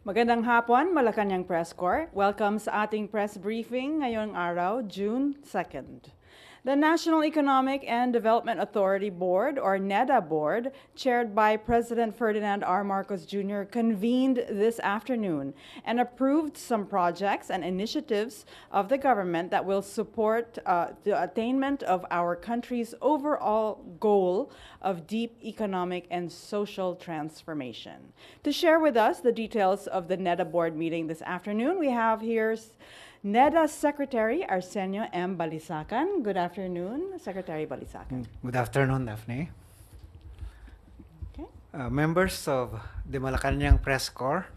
Magandang hapon, Malacanang Press Corps. Welcome sa ating press briefing ngayong araw, June 2nd. The National Economic and Development Authority Board, or NEDA Board, chaired by President Ferdinand R. Marcos Jr., convened this afternoon and approved some projects and initiatives of the government that will support the attainment of our country's overall goal of deep economic and social transformation. To share with us the details of the NEDA Board meeting this afternoon, we have here NEDA Secretary Arsenio M. Balisacan. Good afternoon, Secretary Balisacan. Good afternoon, Daphne. Okay. Members of the Malacanang Press Corps,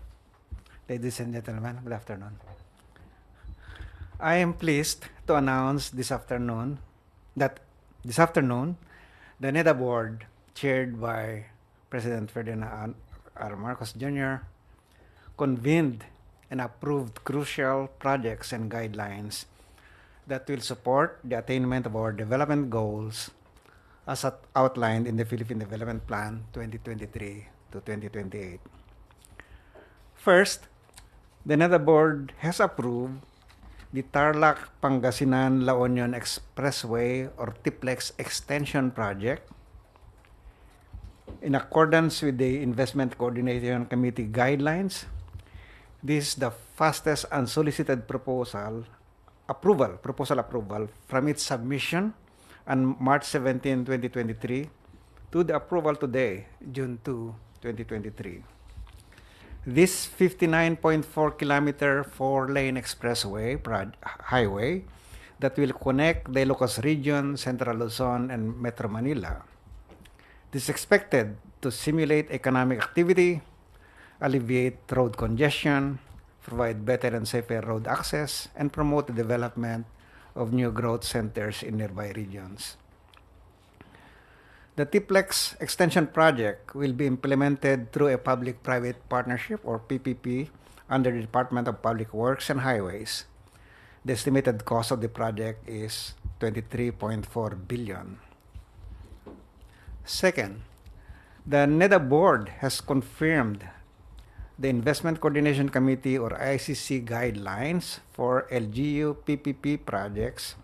ladies and gentlemen, good afternoon. I am pleased to announce this afternoon that the NEDA Board, chaired by President Ferdinand R. Marcos Jr., convened and approved crucial projects and guidelines that will support the attainment of our development goals as outlined in the Philippine Development Plan 2023 to 2028. First, the NEDA Board has approved the Tarlac-Pangasinan-La Union Expressway or TIPLEX Extension Project in accordance with the Investment Coordination Committee guidelines. This is the fastest unsolicited proposal approval from its submission on March 17, 2023 to the approval today, June 2, 2023. This 59.4-kilometer four-lane expressway highway that will connect the Ilocos region, Central Luzon, and Metro Manila. This is expected to stimulate economic activity, alleviate road congestion, provide better and safer road access, and promote the development of new growth centers in nearby regions. The TIPLEX Extension Project will be implemented through a public-private partnership or PPP under the Department of Public Works and Highways. The estimated cost of the project is 23.4 billion. Second, the NEDA Board has confirmed the Investment Coordination Committee or ICC guidelines for LGU PPP projects,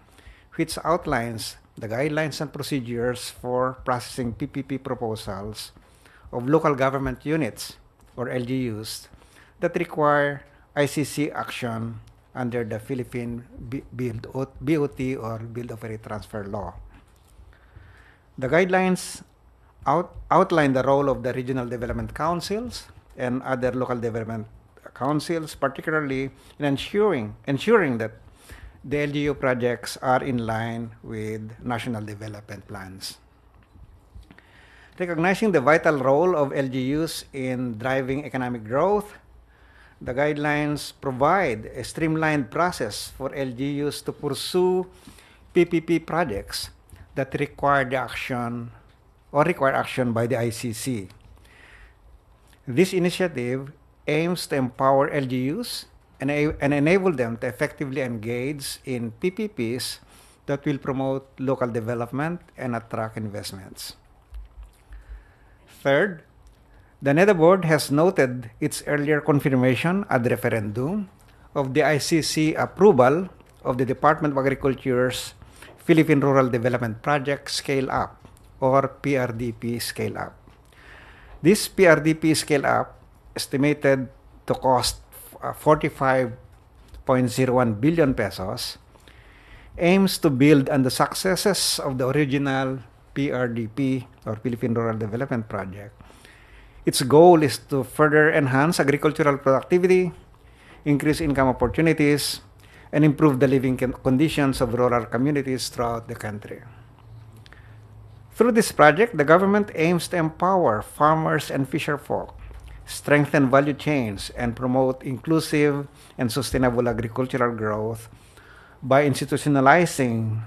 which outlines the guidelines and procedures for processing PPP proposals of local government units or LGUs that require ICC action under the Philippine BOT or Build Operate Transfer Law. The guidelines outline the role of the regional development councils and other local development councils, particularly in ensuring that the LGU projects are in line with national development plans. Recognizing the vital role of LGUs in driving economic growth, the guidelines provide a streamlined process for LGUs to pursue PPP projects that require action by the ICC. This initiative aims to empower LGUs and enable them to effectively engage in PPPs that will promote local development and attract investments. Third, the NEDA Board has noted its earlier confirmation ad referendum of the ICC approval of the Department of Agriculture's Philippine Rural Development Project Scale Up or PRDP Scale Up. This PRDP Scale Up, estimated to cost 45.01 billion pesos, aims to build on the successes of the original PRDP or Philippine Rural Development Project. Its goal is to further enhance agricultural productivity, increase income opportunities, and improve the living conditions of rural communities throughout the country. Through this project, the government aims to empower farmers and fisherfolk, strengthen value chains, and promote inclusive and sustainable agricultural growth by institutionalizing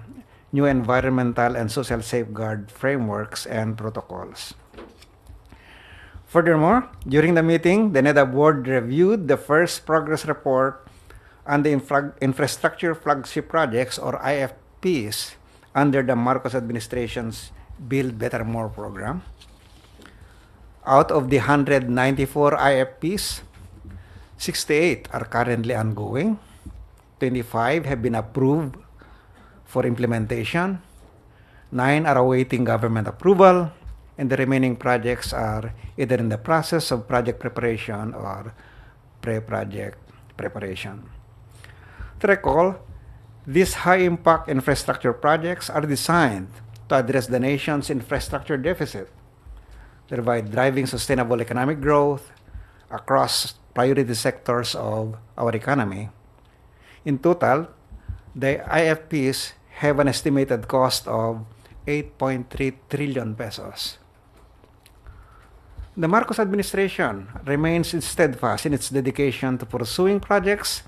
new environmental and social safeguard frameworks and protocols. Furthermore, during the meeting, the NEDA Board reviewed the first progress report on the Infrastructure Flagship Projects or IFPs under the Marcos administration's Build Better More program. Out of the 194 IFPs, 68 are currently ongoing, 25 have been approved for implementation, 9 are awaiting government approval, and the remaining projects are either in the process of project preparation or pre-project preparation. To recall, these high-impact infrastructure projects are designed to address the nation's infrastructure deficit, thereby driving sustainable economic growth across priority sectors of our economy. In total, the IFPs have an estimated cost of 8.3 trillion pesos. The Marcos administration remains steadfast in its dedication to pursuing projects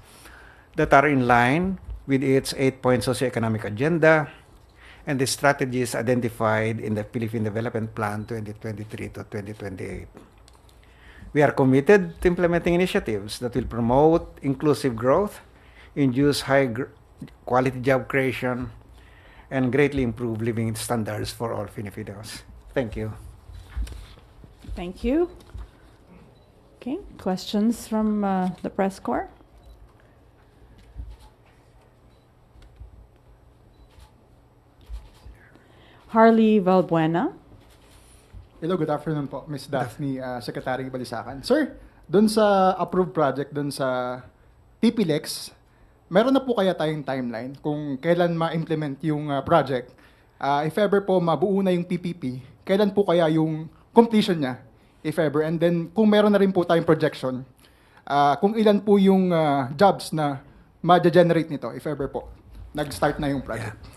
that are in line with its 8-point socioeconomic agenda and the strategies identified in the Philippine Development Plan 2023 to 2028. We are committed to implementing initiatives that will promote inclusive growth, induce high-quality job creation, and greatly improve living standards for all Filipinos. Thank you. Thank you. Okay, questions from the press corps? Harley Valbuena. Hello, good afternoon po, Ms. Daphne, Secretary Balisacan. Sir, doon sa approved project, doon sa TPLEX, meron na po kaya tayong timeline kung kailan ma-implement yung project? If ever po mabuo na yung PPP, kailan po kaya yung completion niya, if ever? And then, kung meron na rin po tayong projection, kung ilan po yung jobs na ma-generate nito, if ever po, nag-start na yung project? Yeah.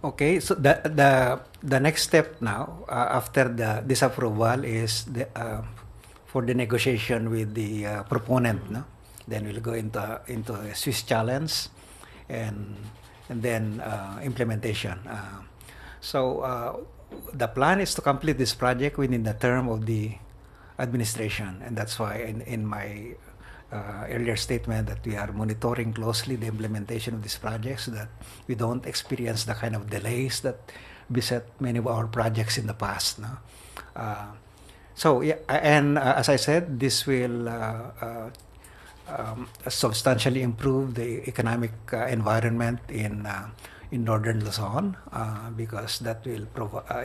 Okay, so the next step now after this approval is for the negotiation with the proponent, no? Then we'll go into a Swiss challenge, and then implementation. So the plan is to complete this project within the term of the administration, and that's why in my earlier statement that we are monitoring closely the implementation of these projects so that we don't experience the kind of delays that beset many of our projects in the past. No? So yeah, and as I said, this will substantially improve the economic environment in Northern Luzon because that will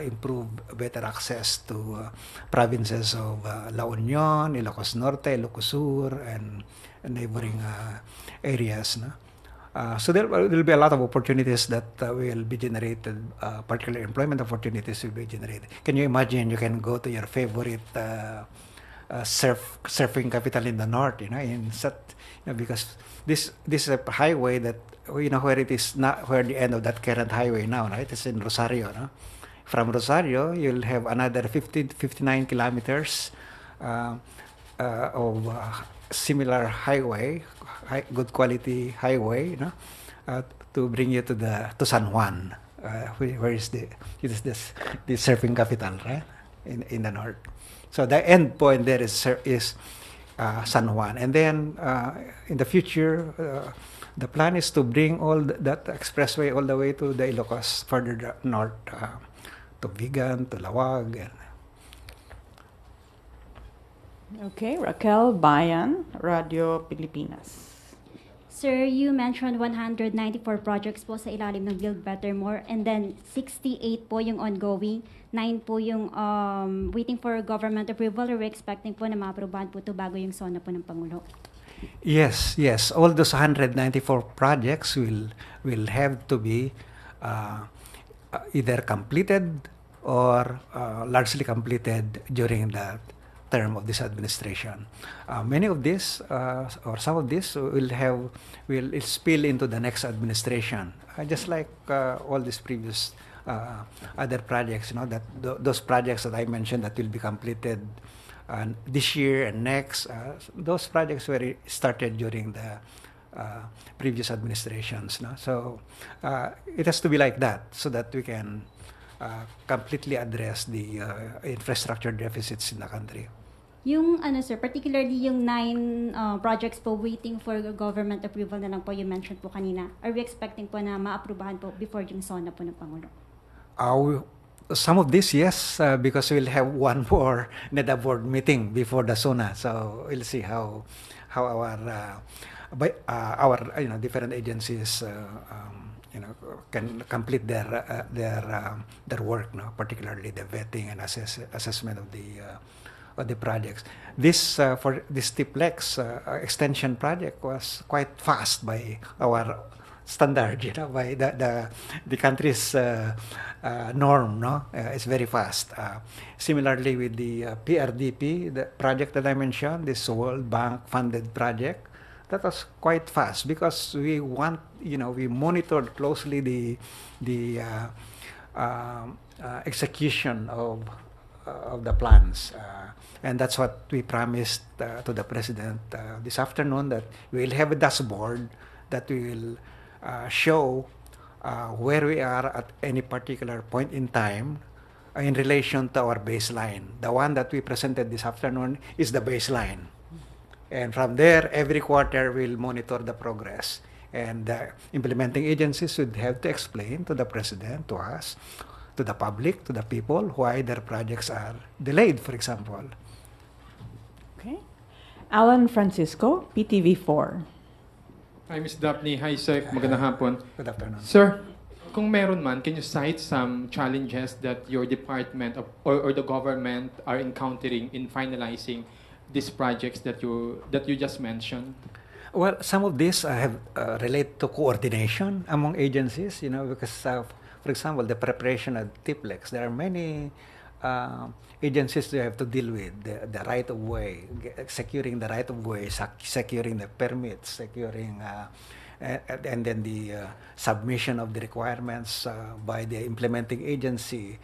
improve better access to provinces of La Union, Ilocos Norte, Ilocos Sur, and neighboring areas. No? So there will be a lot of opportunities that will be generated, particularly employment opportunities will be generated. Can you imagine you can go to your favorite surfing capital in the north, because this is a highway that, where it is not, where the end of that current highway now, right? It's in Rosario, no? From Rosario, you'll have another 59 kilometers of similar highway, good quality highway, to bring you to San Juan, where is the surfing capital, right? In the north. So the end point there is San Juan, and then in the future, the plan is to bring all that expressway all the way to the Ilocos, further north, to Vigan, to Lawag. Okay, Raquel Bayan, Radio Pilipinas. Sir, you mentioned 194 projects po sa ilalim ng Build Better More, and then 68 po yung ongoing, 9 po yung waiting for government approval, or we're expecting po na ma-aprobahan po ito bago yung SONA po ng Pangulo. Yes. All those 194 projects will have to be either completed or largely completed during the term of this administration. Many of this, or some of this, will spill into the next administration, just like all these previous other projects. That those projects that I mentioned that will be completed this year and next, those projects were started during the previous administrations. No? So it has to be like that so that we can completely address the infrastructure deficits in the country. Yung sir, particularly yung 9 projects po waiting for government approval na lang po, you mentioned po kanina. Are we expecting po na ma-aprobahan po before yung SONA po ng Pangulo? Some of this, yes, because we'll have one more NEDA board meeting before the SONA. So we'll see how our different agencies can complete their work, no? Particularly the vetting and assessment of the projects. This for this TIPLEX extension project was quite fast by our standard, by the country's norm, no? It's very fast. Similarly with the PRDP, the project that I mentioned, this World Bank funded project, that was quite fast because we monitored closely the execution of the plans. And that's what we promised to the President this afternoon, that we will have a dashboard that we will show where we are at any particular point in time in relation to our baseline. The one that we presented this afternoon is the baseline. And from there, every quarter, we'll monitor the progress. And the implementing agencies would have to explain to the President, to us, to the public, to the people, why their projects are delayed, for example. Okay. Alan Francisco, PTV4. Hi, Ms. Daphne. Hi, Sec. Magandang hapon. Good afternoon. Sir, kung meron man, can you cite some challenges that your department or the government are encountering in finalizing these projects that you just mentioned? Well, some of these have relate to coordination among agencies, because, for example, the preparation of TIPLEX, there are many agencies that have to deal with the right-of-way, securing the right-of-way, securing the permits, securing, and then the submission of the requirements by the implementing agency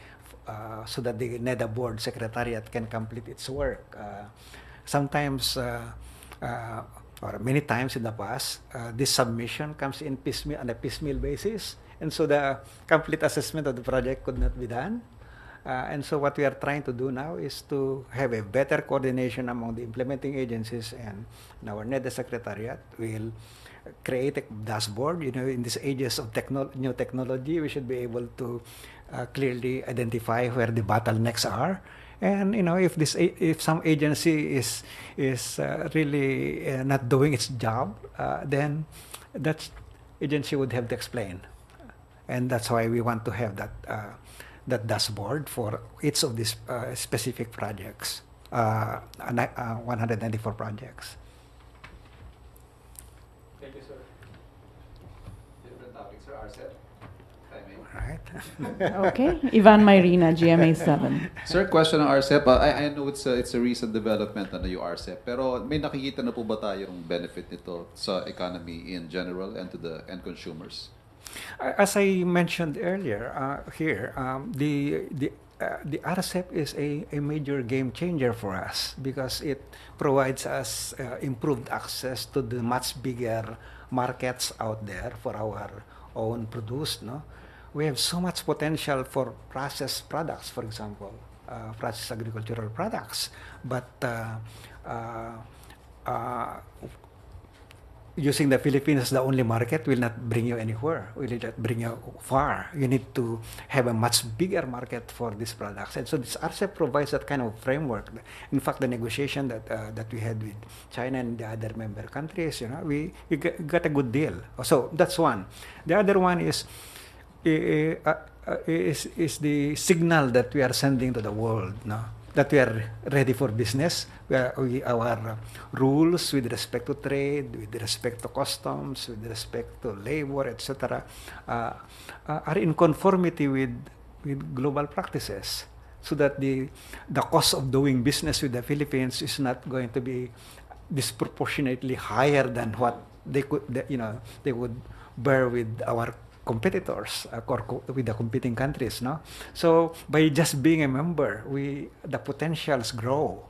so that the NEDA board secretariat can complete its work. Sometimes, or many times in the past, this submission comes in piecemeal, on a piecemeal basis, and so the complete assessment of the project could not be done. And so what we are trying to do now is to have a better coordination among the implementing agencies, and our NEDA secretariat will create a dashboard. In these ages of new technology, we should be able to clearly identify where the bottlenecks are. And if some agency is really not doing its job, then that agency would have to explain, and that's why we want to have that dashboard for each of these specific projects, 194 projects. Thank you, sir. Different topics, sir. RSF. Right. Okay. Ivan Mayrina, GMA7. Sir, question on RSF. I know it's a recent development na yung RSF, pero may nakikita na po ba tayong benefit nito sa economy in general and to the end consumers? As I mentioned earlier, here, the RSF is a major game changer for us because it provides us improved access to the much bigger markets out there for our own produce. No, we have so much potential for processed products, for example, processed agricultural products, but using the Philippines as the only market will not bring you anywhere. Will not bring you far. You need to have a much bigger market for these products. And so this RCEP provides that kind of framework. In fact, the negotiation that we had with China and the other member countries, we got a good deal. So that's one. The other one is the signal that we are sending to the world, that we are ready for business. Our rules with respect to trade, with respect to customs, with respect to labor, etc., are in conformity with global practices, so that the cost of doing business with the Philippines is not going to be disproportionately higher than what they would bear with our competitors, with the competing countries, So by just being a member, the potentials grow,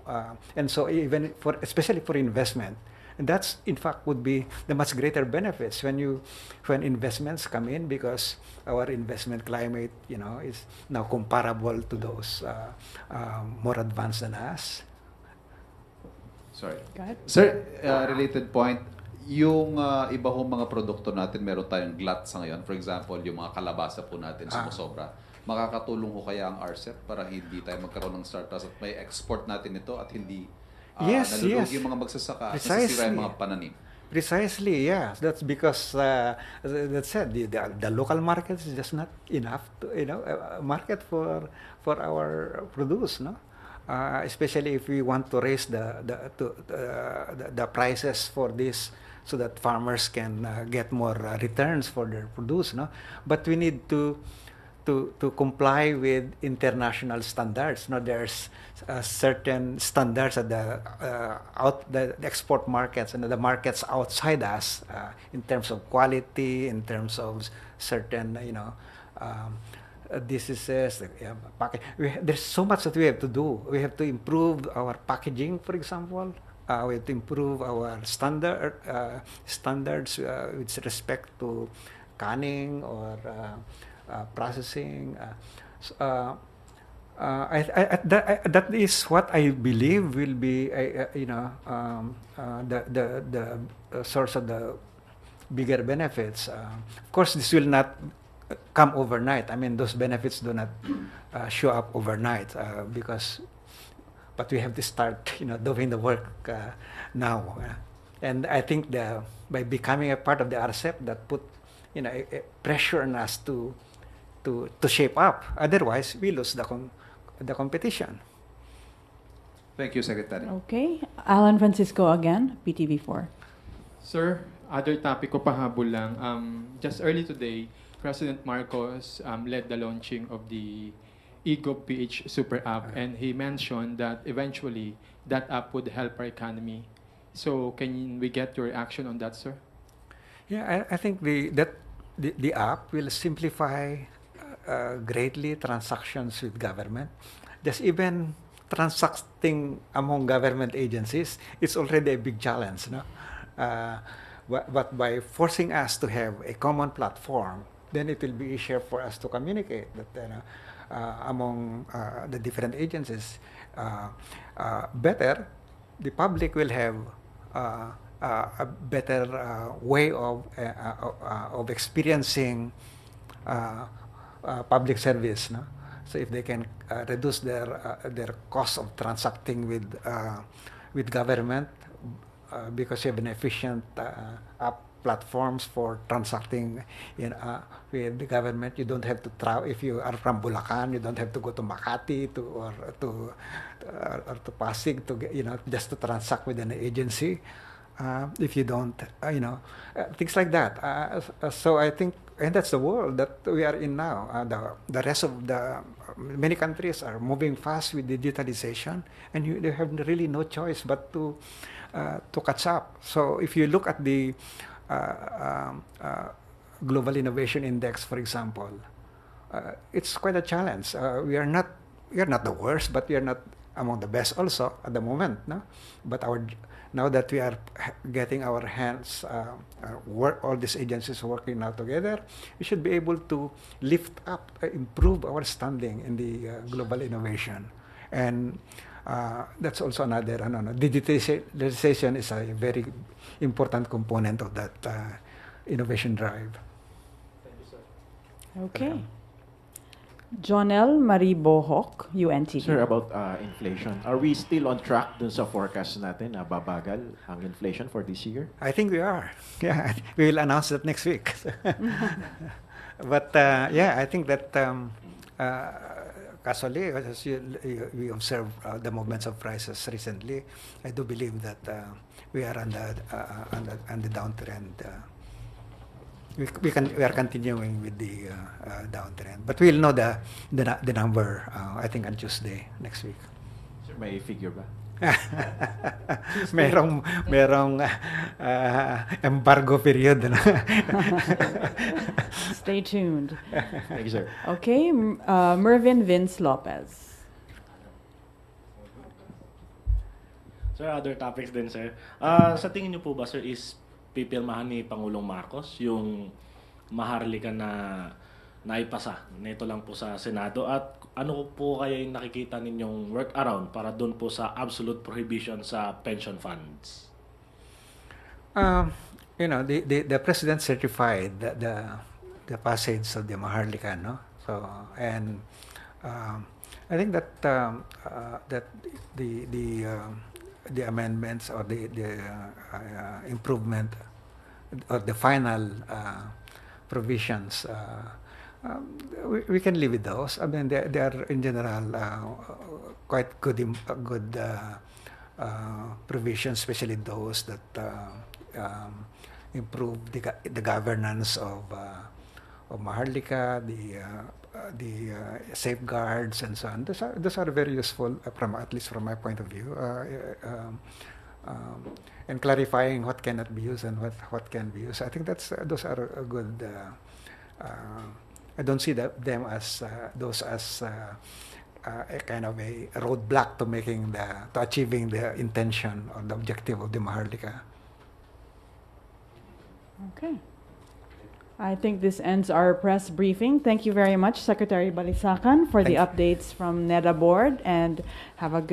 and so even especially for investment, and that's in fact would be the much greater benefits when investments come in, because our investment climate, is now comparable to those more advanced than us. Sorry. Go ahead. Sir, related point. Yung iba hong mga produkto natin, meron tayong glut sa ngayon. For example, yung mga kalabasa po natin sumusobra. makakatulong ko kaya ang RSF para hindi tayo magkaroon ng startups at may export natin ito at hindi Yes, nalulugi yes. yung mga magsasaka at Precisely. nasisira yung mga pananim. Precisely, yeah. That's because, as I said, the local market is just not enough to, market for our produce, no? Especially if we want to raise the prices for this, so that farmers can get more returns for their produce, no? But we need to comply with international standards. No, there's certain standards at the export markets and the markets outside us, in terms of quality, in terms of certain diseases. There's so much that we have to do. We have to improve our packaging, for example. We have to improve our standards with respect to canning or processing. That is what I believe will be, the source of the bigger benefits. Of course, this will not come overnight. I mean, those benefits do not show up overnight, but we have to start, doing the work now. And I think by becoming a part of the RCEP, that put, a pressure on us to shape up. Otherwise, we lose the competition. Thank you, Secretary. Okay. Alan Francisco again, PTV4. Sir, other topic ko pahabol lang. Just early today, President Marcos led the launching of the eGov.ph super app, and he mentioned that eventually that app would help our economy. So can we get your reaction on that, sir? Yeah, I think the app will simplify greatly transactions with government. Just even transacting among government agencies, it's already a big challenge, no? But by forcing us to have a common platform, then it will be easier for us to communicate that, among the different agencies. Better, the public will have a better way of experiencing public service, no? So if they can reduce their cost of transacting with government, because you have an efficient app platforms for transacting with the government. You don't have to travel. If you are from Bulacan, you don't have to go to Makati or to Pasig to get, just to transact with an agency. If you don't, things like that. So I think, and that's the world that we are in now. The rest of many countries are moving fast with digitalization, and they have really no choice but to catch up. So if you look at the Global Innovation Index, for example, it's quite a challenge. We are not the worst, but we are not among the best also at the moment, no? But now that we are getting our hands, all these agencies working now together, we should be able to lift up, improve our standing in the global innovation. And that's also another, digitalization is a very important component of that innovation drive. Thank you, sir. Okay. Jonel Maribohok, UNTV. Sir, about inflation, are we still on track dun sa forecast natin na babagal ang inflation for this year? I think we are. Yeah, we will announce that next week. But I think that casually, as we observe the movements of prices recently, I do believe that we are on the downtrend. We are continuing with the downtrend, but we'll know the number I think on Tuesday next week. Sir, may figure ba? merong embargo period. Stay tuned. Thank you, sir. Okay, Mervin Vince Lopez. Sir, other topics din, sir. Sa tingin niyo po ba, sir, is pipirmahan ni Pangulong Marcos yung Maharlika na naipasa nito lang po sa Senado? At ano po kaya yung nakikita ninyong workaround para doon po sa absolute prohibition sa pension funds? The President certified the passage of the Maharlika, no? So and I think that that the amendments or the improvement or the final provisions, we can live with those. I mean, they are in general quite good provisions, especially those that improve the governance of Maharlika, the safeguards and so on. Those are very useful at least from my point of view. And clarifying what cannot be used and what can be used. I think those are a good. I don't see them as those as a kind of a roadblock to achieving the intention or the objective of the Maharlika. Okay. I think this ends our press briefing. Thank you very much, Secretary Balisacan, for the updates from NEDA board, and have a good